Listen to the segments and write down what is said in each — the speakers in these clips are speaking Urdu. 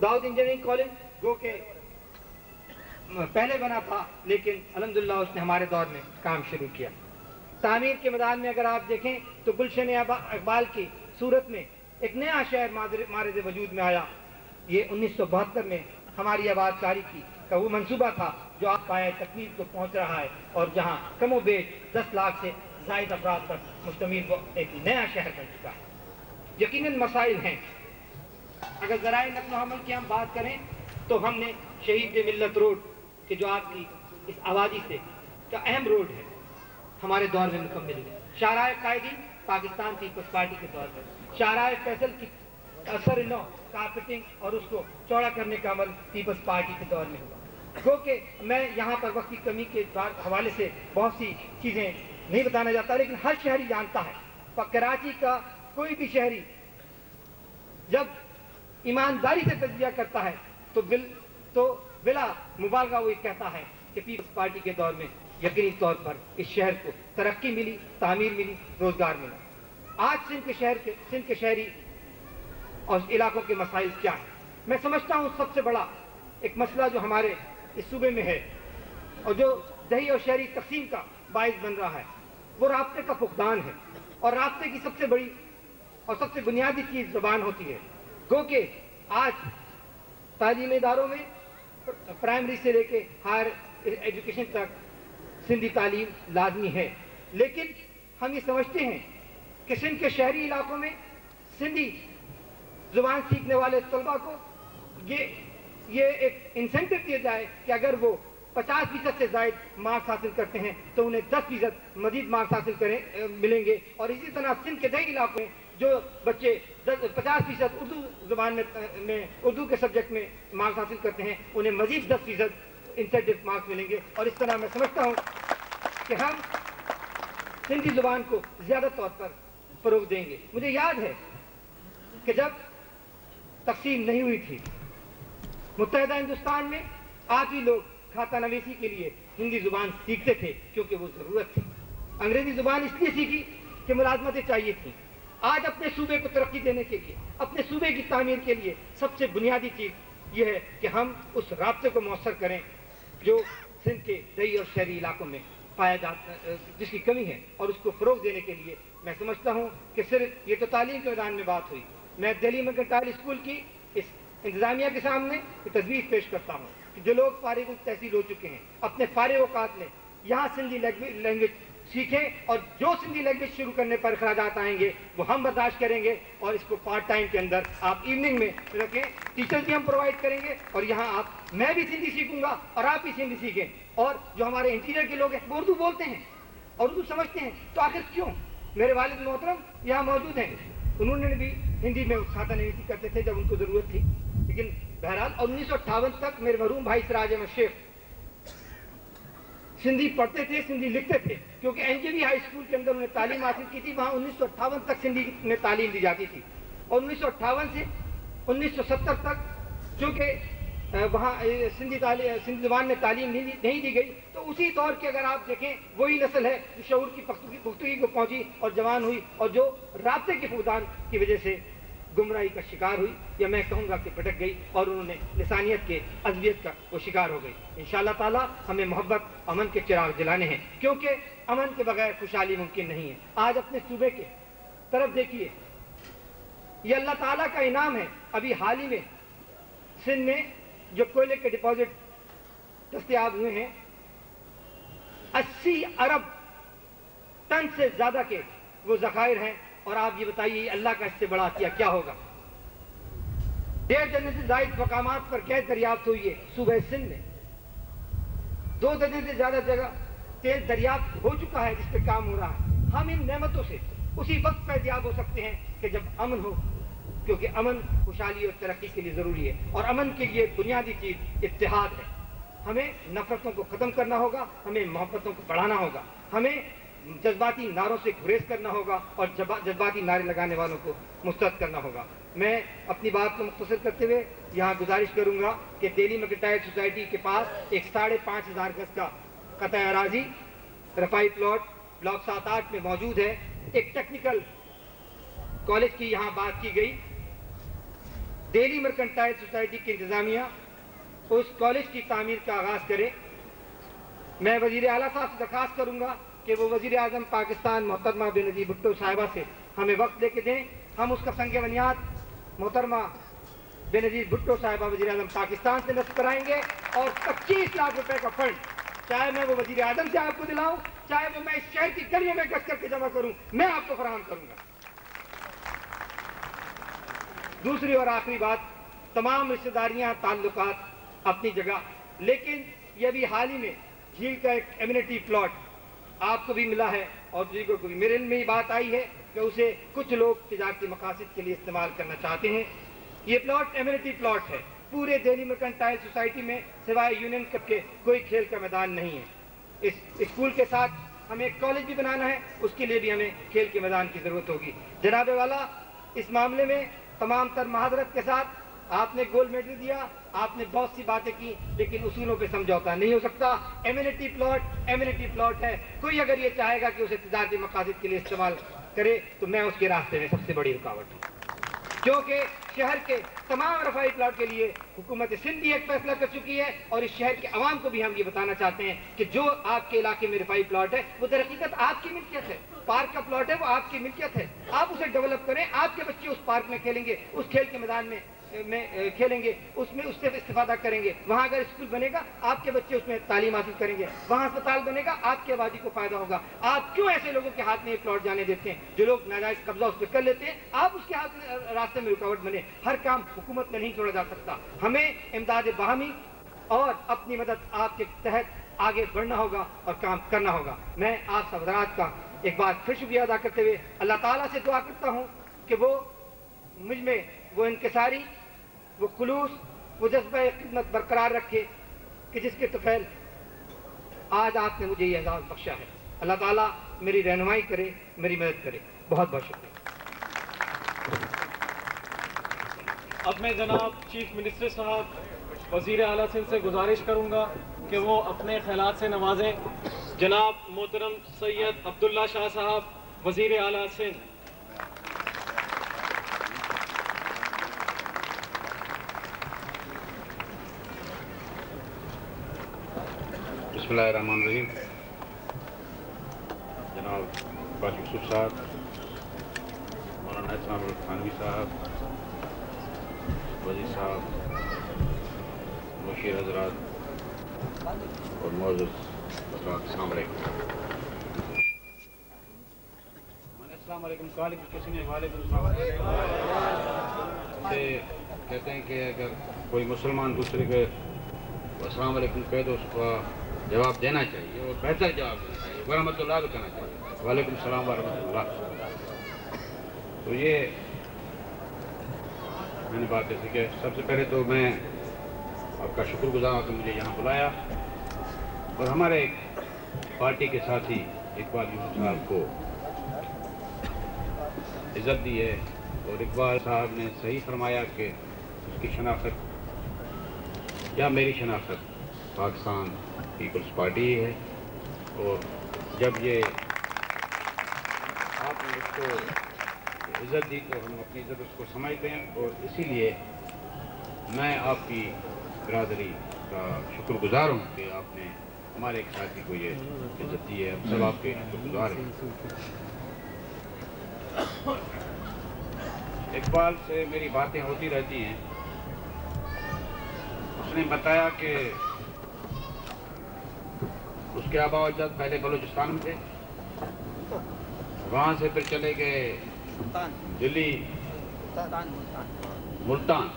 داؤد انجینئرنگ کالج جو کہ پہلے بنا تھا لیکن الحمدللہ اس نے ہمارے دور میں کام شروع کیا. تعمیر کے میدان میں اگر آپ دیکھیں تو گلشن اقبال کی صورت میں ایک نیا شہر مارد وجود میں آیا. یہ 1972 میں ہماری آباد کاری کا وہ منصوبہ تھا جو آپ پائے تکمیل کو پہنچ رہا ہے اور جہاں کم و بیش 10 لاکھ سے زائد افراد پر مشتمل وہ ایک نیا شہر بن چکا ہے. یقیناً مسائل ہیں. اگر ذرائع نقل و حمل کی ہم بات کریں تو ہم نے شہید ملت روڈ کہ جو آپ کی اس آبادی سے کا اہم روڈ ہے ہمارے دور میں مکمل ہے. شاہراہ قائدین پاکستان پیپلز پارٹی کے دور میں, شاہراہ فیصل کی اثر نو کارپیٹنگ اور اس کو چوڑا کرنے کا عمل پیپلز پارٹی کے دور میں ہوا. گو کہ میں یہاں پر وقت کی کمی کے حوالے سے بہت سی چیزیں نہیں بتانا چاہتا, لیکن ہر شہری جانتا ہے کراچی کا کوئی بھی شہری جب ایمانداری سے تجزیہ کرتا ہے تو بلا مبالغہ وہ کہتا ہے کہ پیپلز پارٹی کے دور میں یقینی طور پر اس شہر کو ترقی ملی, تعمیر ملی, روزگار ملا. آج سندھ کے شہری اور علاقوں کے مسائل کیا ہیں؟ میں سمجھتا ہوں سب سے بڑا ایک مسئلہ جو ہمارے اس صوبے میں ہے اور جو دیہی اور شہری تقسیم کا باعث بن رہا ہے وہ رابطے کا فقدان ہے. اور رابطے کی سب سے بڑی اور سب سے بنیادی چیز زبان ہوتی ہے. گو کہ آج تعلیمی اداروں میں پرائمری سے لے کے ہائر ایجوکیشن تک سندھی تعلیم لازمی ہے, لیکن ہم یہ سمجھتے ہیں کہ سندھ کے شہری علاقوں میں سندھی زبان سیکھنے والے طلباء کو یہ ایک انسینٹو دیا جائے کہ اگر وہ 50% سے زائد مارکس حاصل کرتے ہیں تو انہیں 10% مزید مارکس حاصل ملیں گے. اور اسی طرح سندھ کے دیہی علاقوں میں جو بچے 50% اردو زبان میں اردو کے سبجیکٹ میں مارکس حاصل کرتے ہیں انہیں مزید 10% انسینٹو مارکس ملیں گے. اور اس طرح میں سمجھتا ہوں کہ ہم سندھی زبان کو زیادہ طور پر فروغ دیں گے. مجھے یاد ہے کہ جب تقسیم نہیں ہوئی تھی متحدہ ہندوستان میں آپ ہی لوگ کھاتا نویسی کے لیے ہندی زبان سیکھتے تھے کیونکہ وہ ضرورت تھی. انگریزی زبان اس لیے سیکھی کہ ملازمتیں چاہیے تھیں. آج اپنے صوبے کو ترقی دینے کے لیے, اپنے صوبے کی تعمیر کے لیے سب سے بنیادی چیز یہ ہے کہ ہم اس رابطے کو مؤثر کریں جو سندھ کے دیہی اور شہری علاقوں میں پایا جاتا جس کی کمی ہے, اور اس کو فروغ دینے کے لیے میں سمجھتا ہوں کہ صرف یہ تو تعلیم کے میدان میں بات ہوئی. میں دہلی مرکنٹائل اسکول کی اس انتظامیہ کے سامنے یہ تجویز پیش کرتا ہوں کہ جو لوگ فارغ التحصیل ہو چکے ہیں اپنے فارغ اوقات میں یہاں سندھی لینگویج سیکھیں, اور جو سندھی لینگویج شروع کرنے پر اخراجات آئیں گے وہ ہم برداشت کریں گے, اور اس کو پارٹ ٹائم کے اندر آپ ایوننگ میں رکھیں. ٹیچر بھی ہم پرووائڈ کریں گے اور یہاں میں بھی سندھی سیکھوں گا اور آپ بھی سندھی سیکھیں. اور جو ہمارے انٹیریئر کے لوگ ہیں وہ اردو بولتے ہیں اور اردو سمجھتے ہیں, تو آخر کیوں؟ میرے والد محترم یہاں موجود ہیں, انہوں نے بھی ہندی میں کھاتا نویسی کرتے تھے جب ان کو ضرورت تھی. لیکن بہرحال 1958 تک میرے مرحوم بھائی سراج احمد شیخ سندھی پڑھتے تھے, سندھی لکھتے تھے, کیونکہ N J we high school کے اندر انہوں نے تعلیم حاصل کی تھی. وہاں 1958 تک سندھی میں تعلیم دی جاتی تھی, اور 1958 سے 1970 تک چونکہ وہاں سندھی زبان میں تعلیم نہیں دی گئی, تو اسی دور کے اگر آپ دیکھیں وہی نسل ہے جو شعور کی پختگی کو پہنچی اور جوان ہوئی, اور جو رابطے کے فقدان کی وجہ سے گمراہی کا شکار ہوئی, یا میں کہوں گا کہ بھٹک گئی, اور انہوں نے لسانیت کے عصبیت کا وہ شکار ہو گئی. انشاءاللہ تعالیٰ ہمیں محبت امن کے چراغ جلانے ہیں, کیونکہ امن کے بغیر خوشحالی ممکن نہیں ہے. آج اپنے صوبے کے طرف دیکھیے, یہ اللہ تعالیٰ کا انعام ہے. ابھی حال ہی میں سندھ میں جو کوئلے کے ڈپازٹ دستیاب ہوئے ہیں 80 ارب ٹن سے زیادہ کے وہ ذخائر ہیں, اور آپ یہ بتائیے اللہ کا اس سے بڑا عطیہ کیا ہوگا. 1.5 درجن سے زائد مقامات پر گیس دریافت ہوئی ہے صوبہ سندھ میں. 2 درجن سے زیادہ جگہ تیل دریافت ہو چکا ہے جس پہ کام ہو رہا ہے. ہم ان نعمتوں سے اسی وقت فیضیاب ہو سکتے ہیں کہ جب امن ہو, کیونکہ امن خوشحالی اور ترقی کے لیے ضروری ہے, اور امن کے لیے بنیادی چیز اتحاد ہے. ہمیں نفرتوں کو ختم کرنا ہوگا, ہمیں محبتوں کو بڑھانا ہوگا, ہمیں جذباتی نعروں سے گریز کرنا ہوگا, اور جذباتی نعرے لگانے والوں کو مسترد کرنا ہوگا. میں اپنی بات کو مختصر کرتے ہوئے یہاں گزارش کروں گا کہ دہلی مرکنٹائل سوسائٹی کے پاس ایک 5,500 گز کا قطع اراضی رفائی پلاٹ بلاک 7-8 میں موجود ہے. ایک ٹیکنیکل کالج کی یہاں بات کی گئی. دہلی مرکنٹائل سوسائٹی کی انتظامیہ اس کالج کی تعمیر کا آغاز کرے. میں وزیر اعلیٰ صاحب سے درخواست کروں گا کہ وہ وزیر اعظم پاکستان محترمہ بینظیر بھٹو صاحبہ سے ہمیں وقت لے کے دیں. ہم اس کا سنگ بنیاد محترمہ بینظیر بھٹو صاحبہ وزیر اعظم پاکستان سے نصب کرائیں گے اور 25 لاکھ روپے کا فنڈ چاہے میں وہ وزیر اعظم سے آپ کو دلاؤں, چاہے وہ میں اس شہر کی گلیوں میں گشت کر کے جمع کروں, میں آپ کو فراہم کروں گا. دوسری اور آخری بات, تمام رشتہ داریاں تعلقات اپنی جگہ, لیکن یہ بھی حال ہی میں جھیل کا ایک ایمینٹی پلاٹ آپ کو بھی ملا ہے اور دیگر کو بھی. میرے علم میں یہ بات آئی ہے کہ اسے کچھ لوگ تجارتی مقاصد کے لیے استعمال کرنا چاہتے ہیں. یہ پلاٹ ایمینٹی پلاٹ ہے. پورے دہلی مرکنٹائل سوسائٹی میں سوائے یونین کپ کے کوئی کھیل کا میدان نہیں ہے. اس اسکول کے ساتھ ہمیں ایک کالج بھی بنانا ہے, اس کے لیے بھی ہمیں کھیل کے میدان کی ضرورت ہوگی. جناب والا, اس معاملے میں تمام تر معذرت کے ساتھ آپ نے گولڈ میڈل دیا, آپ نے بہت سی باتیں کی, لیکن اصولوں پہ سمجھوتا نہیں ہو سکتا. ایمینٹی پلاٹ ہے. کوئی اگر یہ چاہے گا کہ اسے تجارتی مقاصد کے لیے استعمال کرے تو میں اس کے راستے میں سب سے بڑی رکاوٹ ہوں, کیونکہ شہر کے تمام رفاہی پلاٹ کے لیے حکومت سندھ بھی ایک فیصلہ کر چکی ہے, اور اس شہر کے عوام کو بھی ہم یہ بتانا چاہتے ہیں کہ جو آپ کے علاقے میں رفاہی پلاٹ ہے وہ در حقیقت آپ کی ملکیت ہے. پارک کا پلاٹ ہے وہ آپ کی ملکیت ہے, آپ اسے ڈیولپ کریں, آپ کے بچے اس پارک میں کھیلیں گے, اس کھیل کے میدان میں کھیلیں گے, اس میں اس سے استفادہ کریں گے. وہاں اگر اسکول بنے گا آپ کے بچے اس میں تعلیم حاصل کریں گے, وہاں اسپتال بنے گا آپ کی آبادی کو فائدہ ہوگا. آپ کیوں ایسے لوگوں کے ہاتھ میں یہ پلاٹ جانے دیتے ہیں جو لوگ ناجائز قبضہ اس پہ کر لیتے ہیں؟ آپ اس کے ہاتھ راستے میں رکاوٹ بنے. ہر کام حکومت میں نہیں چھوڑا جا سکتا. ہمیں امداد باہمی اور اپنی مدد آپ کے تحت آگے بڑھنا ہوگا اور کام کرنا ہوگا. میں آپ سب حضرات کا ایک بار پھر شکریہ ادا کرتے ہوئے اللہ تعالیٰ سے دعا کرتا ہوں کہ وہ مجھ میں وہ انکساری, وہ خلوص, وہ جذبہ خدمت برقرار رکھے کہ جس کے طفیل آج آپ نے مجھے یہ اعزاز بخشا ہے. اللہ تعالیٰ میری رہنمائی کرے, میری مدد کرے. بہت بہت شکریہ. اب میں جناب چیف منسٹر صاحب وزیر اعلیٰ سندھ سے گزارش کروں گا کہ وہ اپنے خیالات سے نوازیں. جناب محترم سید عبداللہ شاہ صاحب وزیر اعلیٰ سندھ. بسم اللہ الرحمن الرحیم. جناب قاضی یوسف صاحب, مولانا اسلام تھانوی صاحب, وزیر صاحب, مشیر حضرات اور معزز حضرات, السلام علیکم. السلام علیکم کہا لیکن کسی نے وعلیکم السلام سے کہتے ہیں کہ اگر کوئی مسلمان دوسرے کو السلام علیکم کہے تو اس کا جواب دینا چاہیے اور بہتر جواب دینا چاہیے. ورحمۃ اللہ بھی کہنا چاہیے, وعلیکم السلام ورحمۃ اللہ. تو یہ میں نے بات ایسی کہ سب سے پہلے تو میں آپ کا شکر گزار ہوں کہ مجھے یہاں بلایا اور ہمارے ایک پارٹی کے ساتھی اقبال یوسف صاحب کو عزت دی ہے. اور اقبال صاحب نے صحیح فرمایا کہ اس کی شناخت یا میری شناخت پاکستان پیپلز پارٹی ہے, اور جب یہ آپ نے اس کو عزت دی تو ہم اپنی عزت اس کو سمجھتے ہیں, اور اسی لیے میں آپ کی برادری کا شکر گزار ہوں کہ آپ نے ہمارے ایک ساتھی کو یہ عزت دی ہے. ہم سب آپ کے شکر گزار ہیں. اقبال سے میری باتیں ہوتی رہتی ہیں. اس نے بتایا کہ اس کے آبا و اجداد پہلے بلوچستان میں تھے, وہاں سے پھر چلے گئے دلی, ملتان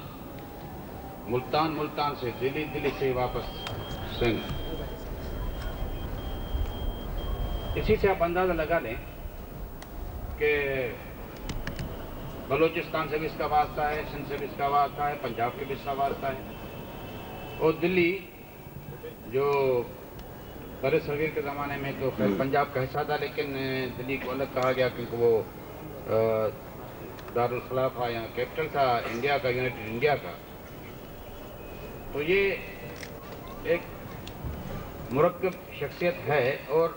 سے دلی, دلی سے واپس سندھ. اسی سے آپ اندازہ لگا لیں کہ بلوچستان سے بھی اس کا واسطہ ہے, سندھ سے بھی اس کا واسطہ ہے, پنجاب کے بھی اس کا واسطہ ہے. اور دلی جو بر صغیر کے زمانے میں تو خیر پنجاب کا حصہ تھا, لیکن دلی کو الگ کہا گیا کیونکہ وہ دارالخلافہ یا کیپٹل تھا انڈیا کا, یونائٹڈ انڈیا کا. تو یہ ایک مرکب شخصیت ہے اور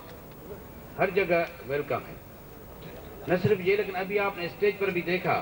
ہر جگہ ویلکم ہے. نہ صرف یہ لیکن ابھی آپ نے اسٹیج پر بھی دیکھا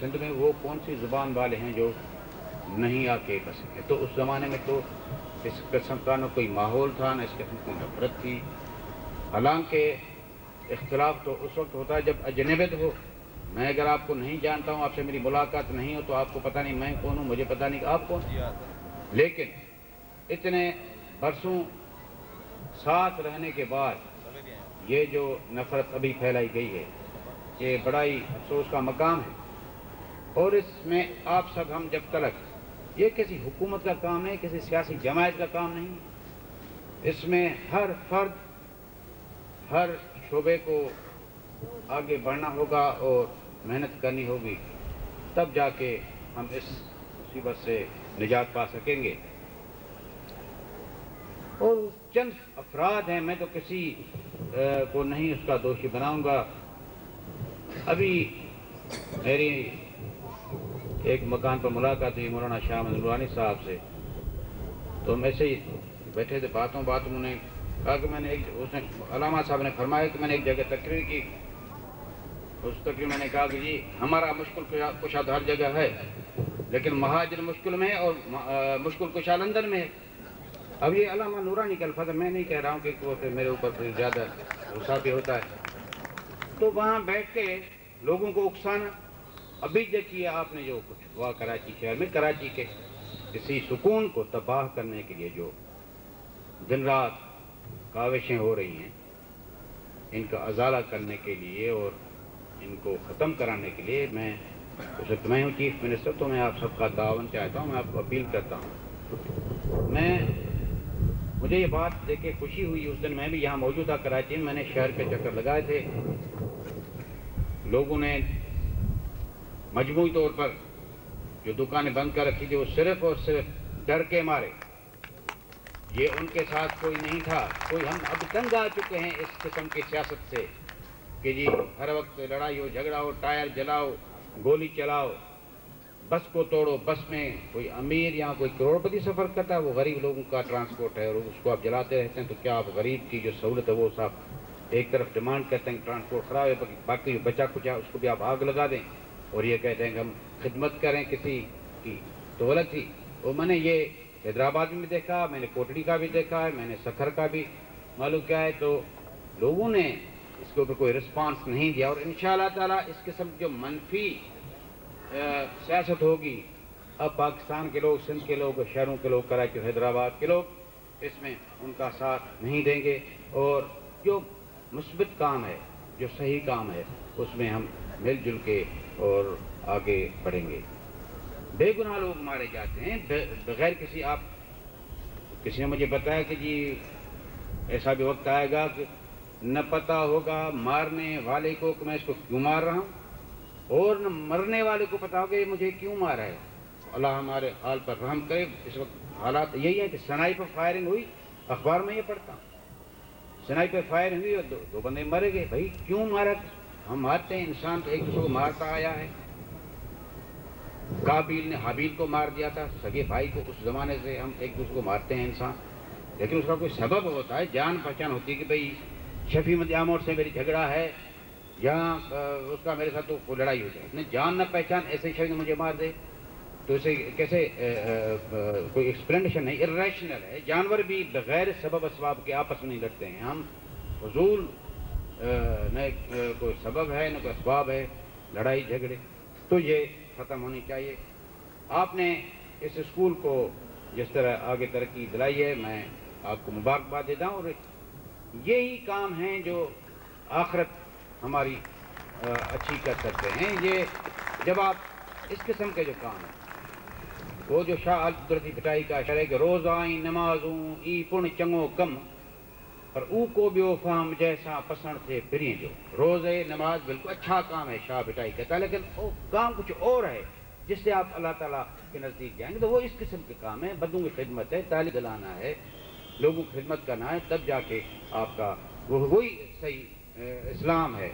سندھ میں وہ کون سی زبان والے ہیں جو نہیں آ کے بس ہیں. تو اس زمانے میں تو اس قسم کا نہ کوئی ماحول تھا، نہ اس قسم کی نفرت تھی. حالانکہ اختلاف تو اس وقت ہوتا ہے جب اجنبیت ہو. میں اگر آپ کو نہیں جانتا ہوں، آپ سے میری ملاقات نہیں ہو، تو آپ کو پتہ نہیں میں کون ہوں، مجھے پتہ نہیں کہ آپ کون. لیکن اتنے برسوں ساتھ رہنے کے بعد یہ جو نفرت ابھی پھیلائی گئی ہے، یہ بڑا ہی افسوس کا مقام ہے. اور اس میں آپ سب ہم جب تلک، یہ کسی حکومت کا کام نہیں، کسی سیاسی جماعت کا کام نہیں. اس میں ہر فرد، ہر شعبے کو آگے بڑھنا ہوگا اور محنت کرنی ہوگی، تب جا کے ہم اس مصیبت سے نجات پا سکیں گے. اور چند افراد ہیں، میں تو کسی کو نہیں اس کا دوشی بناؤں گا. ابھی میری ایک مکان پر ملاقات ہوئی مولانا شاہ احمد نورانی صاحب سے، تو ہم ایسے ہی بیٹھے تھے، باتوں انہوں نے کہا کہ میں نے علامہ صاحب نے فرمایا کہ میں نے ایک جگہ تقریر کی. اس تقریر میں نے کہا کہ جی ہمارا مشکل کشا ہر جگہ ہے، لیکن مہاجر مشکل میں ہے اور مشکل کشا لندن میں ہے. اب یہ علامہ نورانی کا الفاظ، میں نہیں کہہ رہا ہوں کہ وہ میرے اوپر کوئی زیادہ غصہ بھی ہوتا ہے. تو وہاں بیٹھ کے لوگوں کو اکسانا. ابھی دیکھیے آپ نے جو کچھ ہوا کراچی شہر میں، کراچی کے اسی سکون کو تباہ کرنے کے لیے جو دن رات کاوشیں ہو رہی ہیں، ان کا ازالہ کرنے کے لیے اور ان کو ختم کرانے کے لیے میں ہوں چیف منسٹر، تو میں آپ سب کا تعاون چاہتا ہوں. میں آپ کو اپیل کرتا ہوں. مجھے یہ بات دیکھ کے خوشی ہوئی. اس دن میں بھی یہاں موجود تھا کراچی میں، میں نے شہر کے چکر لگائے تھے. لوگوں نے مجموعی طور پر جو دکانیں بند کر رکھی تھی، وہ صرف اور صرف ڈر کے مارے. یہ ان کے ساتھ کوئی نہیں تھا. ہم اب تنگ آ چکے ہیں اس قسم کی سیاست سے کہ جی ہر وقت لڑائی ہو، جھگڑا ہو، ٹائر جلاؤ، گولی چلاؤ، بس کو توڑو. بس میں کوئی امیر یا کوئی کروڑپتی سفر کرتا ہے، وہ غریب لوگوں کا ٹرانسپورٹ ہے، اور اس کو آپ جلاتے رہتے ہیں. تو کیا آپ غریب کی جو سہولت ہے وہ صاحب ایک طرف ڈیمانڈ کرتے ہیں کہ ٹرانسپورٹ خراب ہے، باقی جو بچا کچا اس کو بھی آپ آگ لگا دیں اور یہ کہتے ہیں کہ ہم خدمت کریں کسی کی. تو غلط تھی. اور میں نے یہ حیدرآباد میں بھی دیکھا، میں نے کوٹڑی کا بھی دیکھا ہے، میں نے سکھر کا بھی معلوم کیا ہے. تو لوگوں نے اس کے اوپر کوئی رسپانس نہیں دیا. اور انشاءاللہ تعالیٰ اس قسم جو منفی سیاست ہوگی، اب پاکستان کے لوگ، سندھ کے لوگ، شہروں کے لوگ، کراچی حیدرآباد کے لوگ اس میں ان کا ساتھ نہیں دیں گے. اور جو مثبت کام ہے، جو صحیح کام ہے، اس میں ہم مل جل کے اور آگے بڑھیں گے. بے گناہ لوگ مارے جاتے ہیں بغیر کسی نے مجھے بتایا کہ جی ایسا بھی وقت آئے گا کہ نہ پتہ ہوگا مارنے والے کو کہ میں اس کو کیوں مار رہا ہوں، اور نہ مرنے والے کو پتہ ہوگا یہ مجھے کیوں مارا ہے. اللہ ہمارے حال پر رحم کرے. اس وقت حالات یہی ہے کہ سنائی پر فائرنگ ہوئی، اخبار میں یہ پڑھتا ہوں، سنائی پہ فائرنگ ہوئی اور دو بندے مرے گئے. بھائی کیوں مارا؟ ہم مارتے ہیں، انسان تو ایک دوسرے کو مارتا آیا ہے. قابیل نے حابیل کو مار دیا تھا، سگے بھائی کو. اس زمانے سے ہم ایک دوسرے کو مارتے ہیں انسان، لیکن اس کا کوئی سبب ہوتا ہے، جان پہچان ہوتی ہے کہ بھئی شفیع مدیامور سے میری جھگڑا ہے یا اس کا میرے ساتھ تو کوئی لڑائی ہو جائے. جان نہ پہچان ایسے شخص نے مجھے مار دے تو اسے کیسے کوئی ایکسپلینیشن نہیں، ارریشنل ہے. جانور بھی بغیر سبب اسباب کے آپس میں نہیں لڑتے ہیں. ہم فضول نہ کوئی سبب ہے نہ کوئی اسباب ہے لڑائی جھگڑے. تو یہ ختم ہونی چاہیے. آپ نے اس اسکول کو جس طرح آگے ترقی دلائی ہے، میں آپ کو مبارکباد دیتا ہوں. اور یہی کام ہیں جو آخرت ہماری اچھی کر سکتے ہیں. یہ جب آپ اس قسم کے جو کام ہیں، وہ جو شاہ قدرتی پٹائی کا اشارہ ہے کہ روز آئیں نمازوں ای پن چنگو کم پر او کو بیو فام جیسا پسند تھے پھریں. جو روز نماز بالکل اچھا کام ہے شاہ پٹائی کہتا ہے، لیکن وہ کام کچھ اور ہے جس سے آپ اللہ تعالیٰ کے نزدیک جائیں گے. تو وہ اس قسم کے کام ہے، بدوں کی خدمت ہے، تعلیم دلانا ہے، لوگوں کی خدمت کرنا ہے. تب جا کے آپ کا وہی صحیح اسلام ہے.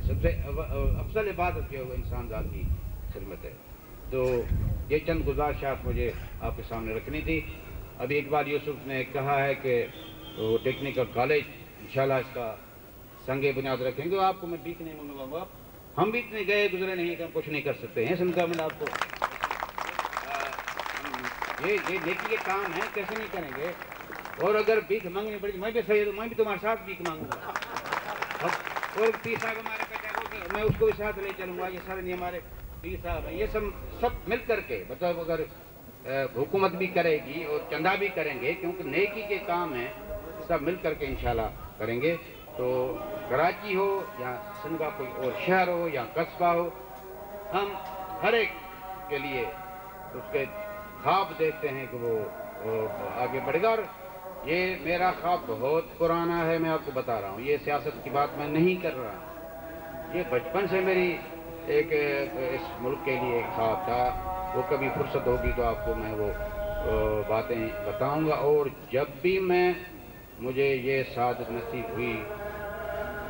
سب سے افضل عبادت جو ہے وہ انسان ذات کی خدمت ہے. تو یہ چند گزارشات مجھے آپ کے سامنے رکھنی تھی. ابھی اقبال یوسف نے کہا ہے کہ وہ ٹیکنیکل کالج انشاءاللہ اس کا سنگ بنیاد رکھیں گے. آپ کو میں ڈیک نہیں منگواؤں گا. ہم بھی اتنے گئے گزرے نہیں کہ ہم کچھ نہیں کر سکتے ہیں سند گورنمنٹ آپ کو یہ نیکی کے کام ہے، کیسے نہیں کریں گے؟ اور اگر بھیک مانگنی پڑے میں بھی سید ہوں، میں بھی تمہارے ساتھ بھیک مانگوں گا، اور پیر صاحب ہمارے بیٹے میں اس کو بھی ساتھ لے چلوں گا، یہ سارے نہیں ہمارے پیر صاحب ہیں، یہ سب مل کر کے مطلب اگر حکومت بھی کرے گی اور چندہ بھی کریں گے، کیونکہ نیکی کے کام ہیں، سب مل کر کے انشاءاللہ کریں گے، تو کراچی ہو یا سندھ کا کوئی اور شہر ہو یا قصبہ ہو، ہم ہر ایک کے لیے اس کے خواب دیکھتے ہیں کہ وہ آگے بڑھے گا، اور یہ میرا خواب بہت پرانا ہے، میں آپ کو بتا رہا ہوں، یہ سیاست کی بات میں نہیں کر رہا ہوں، یہ بچپن سے میری ایک اس ملک کے لیے ایک خواب تھا، وہ کبھی فرصت ہوگی تو آپ کو میں وہ باتیں بتاؤں گا، اور جب بھی مجھے یہ سعادت نصیب ہوئی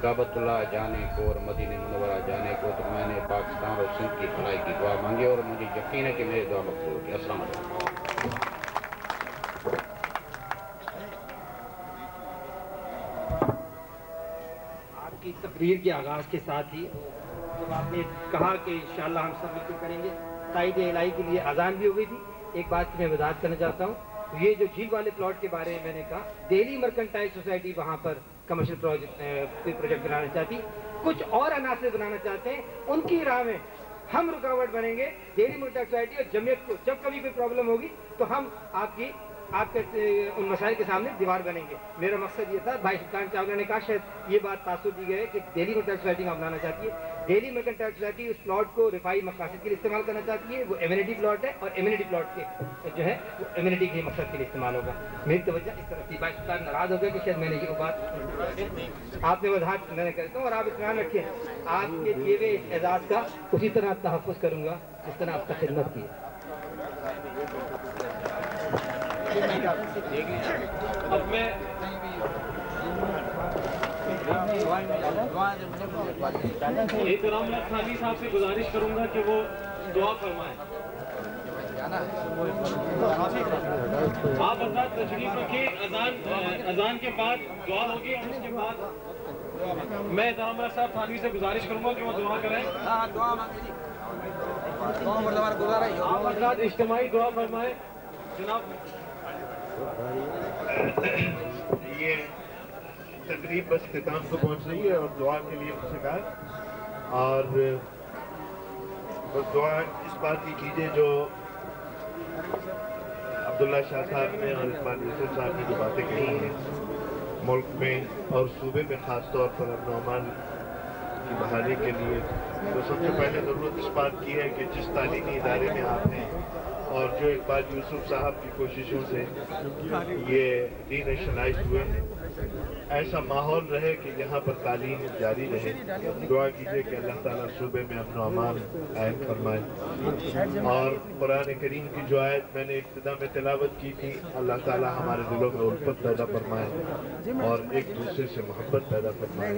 کعبۃ اللہ جانے کو اور مدینہ منورہ جانے کو، تو میں نے پاکستان اور سندھ کی بھلائی کی دعا مانگی، اور مجھے یقین ہے کہ میری دعا مقبول ہوگی۔ السلام علیکم۔ آپ کی تقریر کے آغاز کے ساتھ ہی جب آپ نے کہا کہ انشاءاللہ ہم سب مل کر کریں گے، تائید الہی کے لیے اذان بھی ہو گئی تھی۔ ایک بات کی میں وضاحت کرنا چاہتا ہوں، یہ جو جھیل والے پلاٹ کے بارے میں نے کہا، دہلی مرکنٹائل سوسائٹی وہاں پر کمرشل پروجیکٹ بنانا چاہتی، کچھ اور عناصر بنانا چاہتے ہیں، ان کی راہ میں ہم رکاوٹ بنیں گے۔ دہلی مرکنٹائل سوسائٹی اور جمعیت کو جب کبھی کوئی پرابلم ہوگی تو ہم آپ کے ان مسائل کے سامنے دیوار بنیں گے۔ میرا مقصد یہ تھا، بھائی سلطان چاولہ نے کہا شاید یہ بات تاثر دی گئی کہ دہلی مرکنٹائل سوسائٹی کا بنانا چاہتی ہے۔ دہلی مرکنٹائل سوسائٹی اس پلاٹ کو رفاہی مقاصد کے لیے استعمال کرنا چاہتی ہے، وہ ایمینٹی پلاٹ ہے، اور ایمینٹی پلاٹ کے جو ہے وہ ایمینٹی کے مقصد کے لیے استعمال ہوگا۔ میری توجہ اس طرف تھی، بھائی سلطان ناراض ہو گئے کہ شاید میں نے یہ بات آپ نے وضاحت میں کرتا ہوں، اور آپ اطمینان رکھیں آپ کے دیے ہوئے اس اعزاز کا اسی طرح تحفظ کروں گا جس طرح آپ کا خدمت کی ہے۔ اب میں احترام ثانی صاحب سے گزارش کروں گا کہ وہ دعا فرمائیں۔ آپ حضرات تشریف رکھیں، اذان کے بعد دعا ہوگی، اور اس کے بعد میں احترام صاحب ثانوی سے گزارش کروں گا کہ وہ دعا کریں۔ آپ حضرات اجتماعی دعا فرمائیں جناب۔ یہ تقریب بس اختتام کو پہنچ رہی ہے اور دعا کے لیے مجھ سے کہا، اور بس دعا اس بات کی کیجیے جو عبداللہ شاہ صاحب نے اور عثمان یوسف صاحب نے جو باتیں کہی ہیں، ملک میں اور صوبے میں خاص طور پر امن و امان کی بحالی کے لیے، تو سب سے پہلے ضرورت اس بات کی ہے کہ جس تعلیمی ادارے میں آپ ہیں اور جو اقبال یوسف صاحب کی کوششوں سے یہ ڈی نیشنلائز ہوئے ہیں، ایسا ماحول رہے کہ یہاں پر تعلیم جاری رہے۔ دعا کیجئے کہ اللہ تعالیٰ صوبے میں امن و امان قائم فرمائے، اور قرآن کریم کی جو آیت میں نے ابتدا میں تلاوت کی تھی، اللہ تعالیٰ ہمارے دلوں میں الفت پیدا فرمائے اور ایک دوسرے سے محبت پیدا فرمائے۔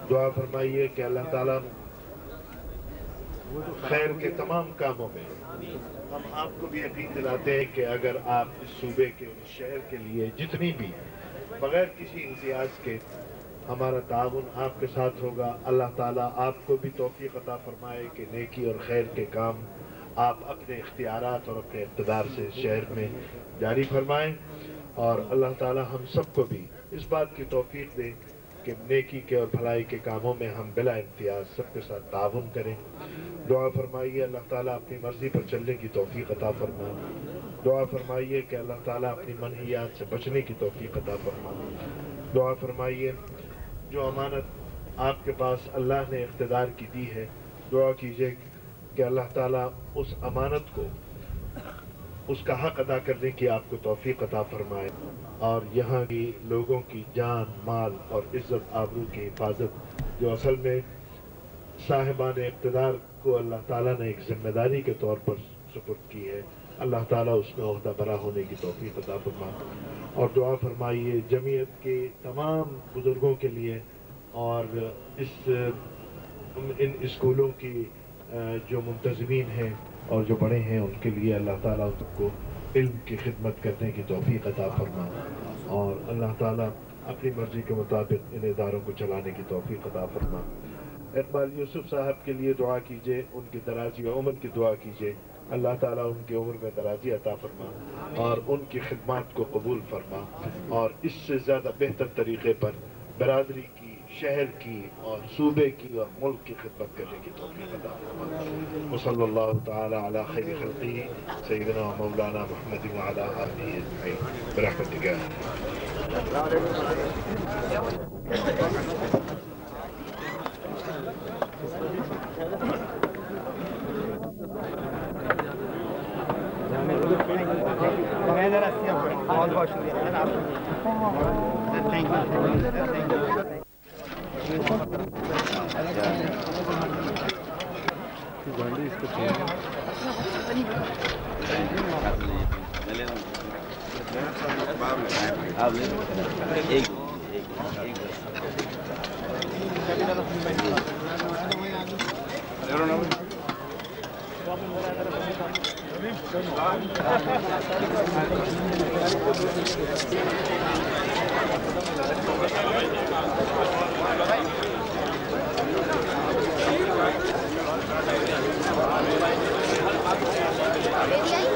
دعا فرمائیے کہ اللہ تعالیٰ خیر کے تمام کاموں میں، ہم آپ کو بھی یقین دلاتے ہیں کہ اگر آپ اس صوبے کے اس شہر کے لیے جتنی بھی بغیر کسی امتیاز کے ہمارا تعاون آپ کے ساتھ ہوگا، اللہ تعالیٰ آپ کو بھی توفیق عطا فرمائے کہ نیکی اور خیر کے کام آپ اپنے اختیارات اور اپنے اقتدار سے شہر میں جاری فرمائیں، اور اللہ تعالیٰ ہم سب کو بھی اس بات کی توفیق دے کہ نیکی کے اور بھلائی کے کاموں میں ہم بلا امتیاز سب کے ساتھ تعاون کریں۔ دعا فرمائیے اللہ تعالیٰ اپنی مرضی پر چلنے کی توفیق عطا فرمائے۔ دعا فرمائیے کہ اللہ تعالیٰ اپنی منہیات سے بچنے کی توفیق عطا فرمائے۔ دعا فرمائیے جو امانت آپ کے پاس اللہ نے اقتدار کی دی ہے، دعا کیجئے کہ اللہ تعالیٰ اس امانت کو، اس کا حق ادا کرنے کی آپ کو توفیق عطا فرمائے، اور یہاں کی لوگوں کی جان، مال اور عزت آبرو کی حفاظت جو اصل میں صاحبان اقتدار کو اللہ تعالیٰ نے ایک ذمہ داری کے طور پر سپرد کی ہے، اللہ تعالیٰ اس میں عہدہ برا ہونے کی توفیق عطا فرمائے۔ اور دعا فرمائیے جمعیت کے تمام بزرگوں کے لیے، اور ان اسکولوں کی جو منتظمین ہیں اور جو بڑے ہیں، ان کے لیے اللہ تعالیٰ ان کو علم کی خدمت کرنے کی توفیق عطا فرمائے، اور اللہ تعالیٰ اپنی مرضی کے مطابق ان اداروں کو چلانے کی توفیق عطا فرمائے۔ اقبال یوسف صاحب کے لیے دعا کیجیے، ان کی درازی عمر کی دعا کیجیے، اللہ تعالیٰ ان کی عمر میں درازی عطا فرما اور ان کی خدمات کو قبول فرما، اور اس سے زیادہ بہتر طریقے پر برادری کی، شہر کی اور صوبے کی اور ملک کی خدمت کرنے کی توفیق عطا فرما۔ وصلی اللہ تعالی علی خیر خلقہ سیدنا و مولانا محمد وعلی آلہ اجمعین برحمتک یا بہت بہت Ready?